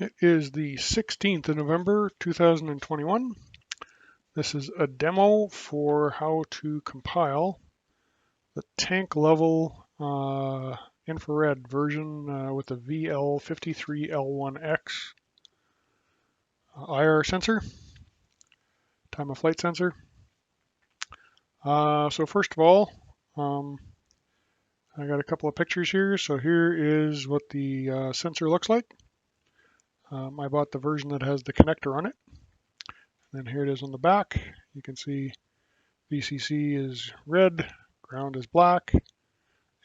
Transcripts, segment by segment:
It is the 16th of November 2021. This is a demo for how to compile the Tanklevel infrared version with the VL53L1X IR sensor, time of flight sensor. So first of all, I got a couple of pictures here. So here is what the sensor looks like. I bought the version that has the connector on it. And here it is on the back. You can see VCC is red, ground is black,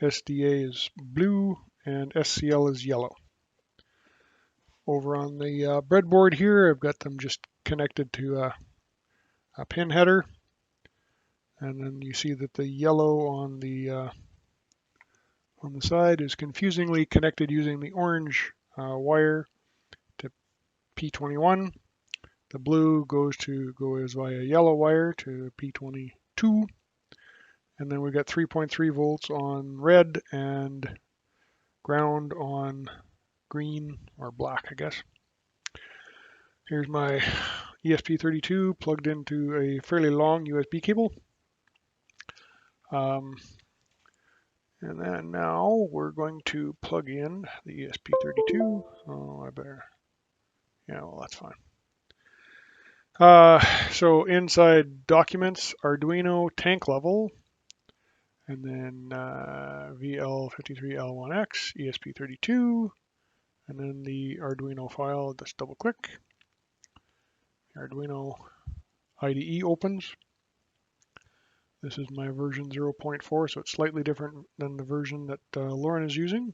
SDA is blue, and SCL is yellow. Over on the breadboard here, I've got them just connected to a pin header. And then you see that the yellow on the side is confusingly connected using the orange wire to P21. The blue goes via yellow wire to P22. And then we've got 3.3 volts on red and ground on green or black, I guess. Here's my ESP32 plugged into a fairly long USB cable. And then now we're going to plug in the ESP32. Oh, I better, yeah, well, that's fine. So inside documents, Arduino Tanklevel, and then VL53L1X, ESP32, and then the Arduino file, just double click. Arduino IDE opens. This is my version 0.4, so it's slightly different than the version that Lauren is using.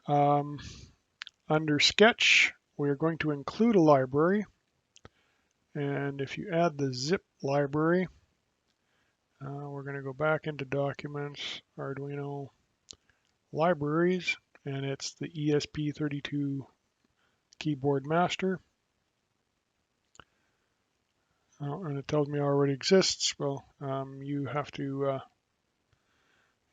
Under Sketch, we're going to include a library. And if you add the zip library, we're going to go back into Documents, Arduino, Libraries, and it's the ESP32 keyboard master. And it tells me it already exists. Well,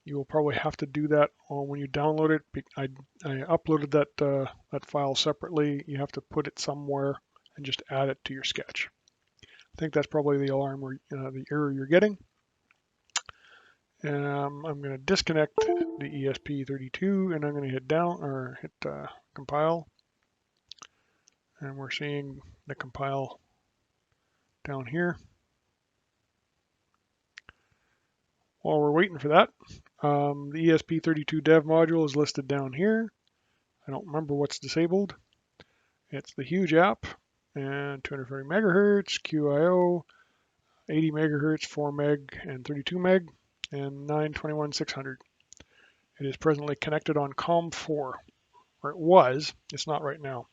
you will probably have to do that when you download it. I uploaded that file separately. You have to put it somewhere and just add it to your sketch. I think that's probably the alarm or the error you're getting. I'm going to disconnect the ESP32 and I'm going to hit compile. And we're seeing the compile down here. While we're waiting for that, the ESP32 dev module is listed down here. I don't remember what's disabled. It's the huge app and 230 megahertz, QIO, 80 megahertz, 4 meg, and 32 meg, and 921/600. It is presently connected on COM4, or it was. It's not right now.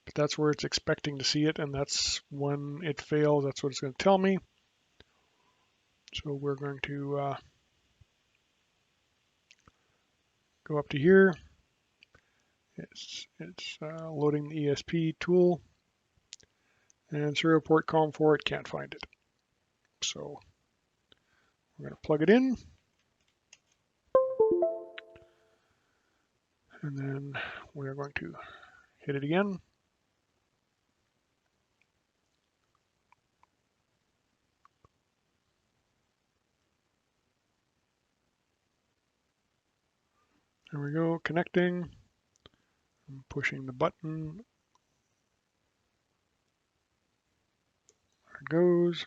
But that's where it's expecting to see it, and that's when it fails. That's what it's going to tell me. So we're going to go up to here. It's loading the ESP tool. And serial port COM4, it can't find it. So we're going to plug it in. And then we're going to hit it again. There we go, connecting. I'm pushing the button. There it goes.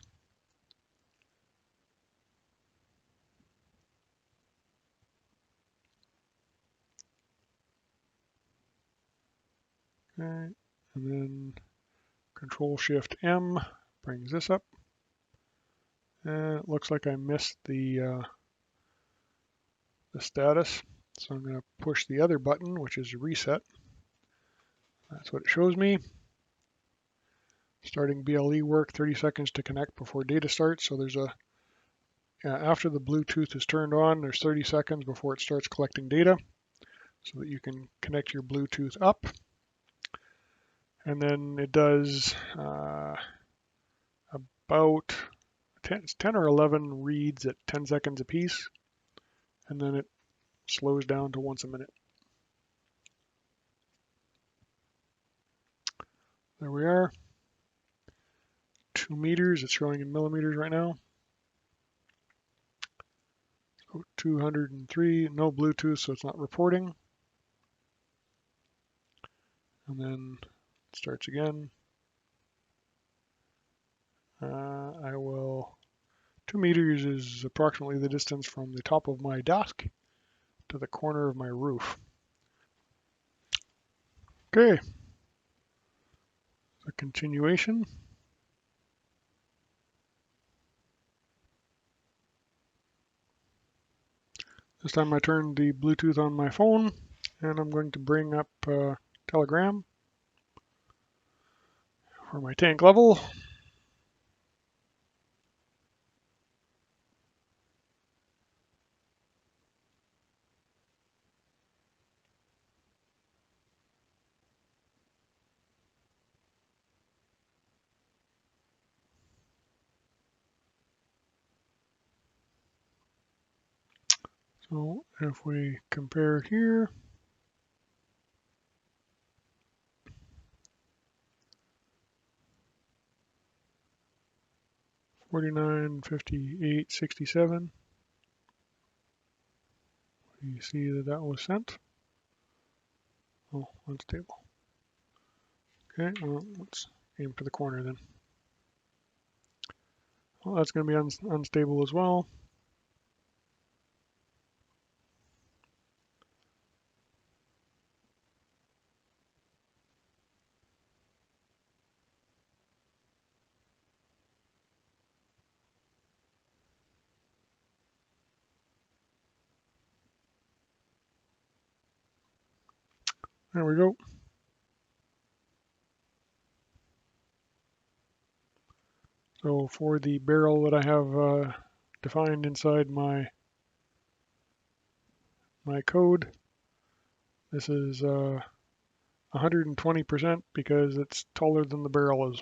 Okay, and then Control-Shift-M brings this up. And it looks like I missed the status. So I'm going to push the other button, which is reset. That's what it shows me. Starting BLE work, 30 seconds to connect before data starts. So there's after the Bluetooth is turned on, there's 30 seconds before it starts collecting data so that you can connect your Bluetooth up. And then it does about 10 or 11 reads at 10 seconds apiece. And then it slows down to once a minute. There we are. 2 meters. It's showing in millimeters right now. So 203. No Bluetooth, so it's not reporting. And then it starts again. I will. 2 meters is approximately the distance from the top of my desk to the corner of my roof. Okay. The continuation. This time I turned the Bluetooth on my phone, and I'm going to bring up Telegram for my tank level. So if we compare here, $49, $58, $67. You see that that was sent. Oh, unstable. Okay, well, let's aim for the corner then. Well, that's going to be unstable as well. There we go. So for the barrel that I have defined inside my code, this is 120% because it's taller than the barrel is.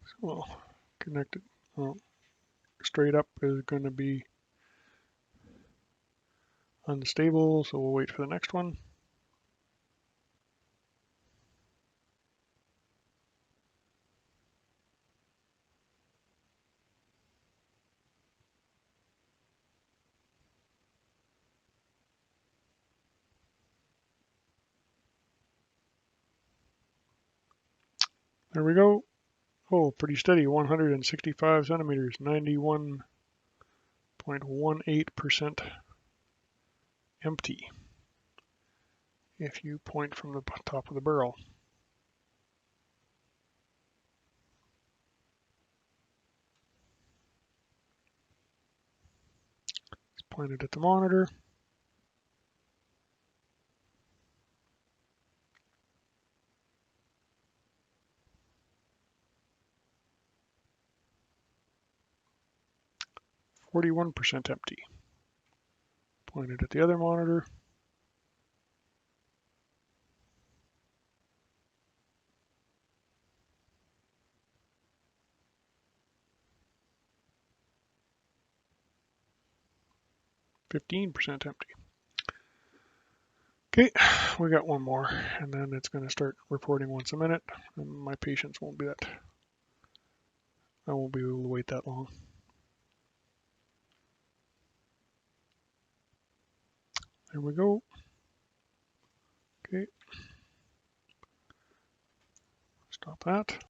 So we'll connect it. Well, straight up is going to be unstable, so we'll wait for the next one. There we go. Oh, pretty steady, 165 centimeters, 91.18% empty if you point from the top of the barrel. Let's point it at the monitor. %41 empty. Point it at the other monitor. %15 empty. Okay, we got one more, and then it's going to start reporting once a minute, and my patience won't be that. I won't be able to wait that long. There we go. Okay. Stop that.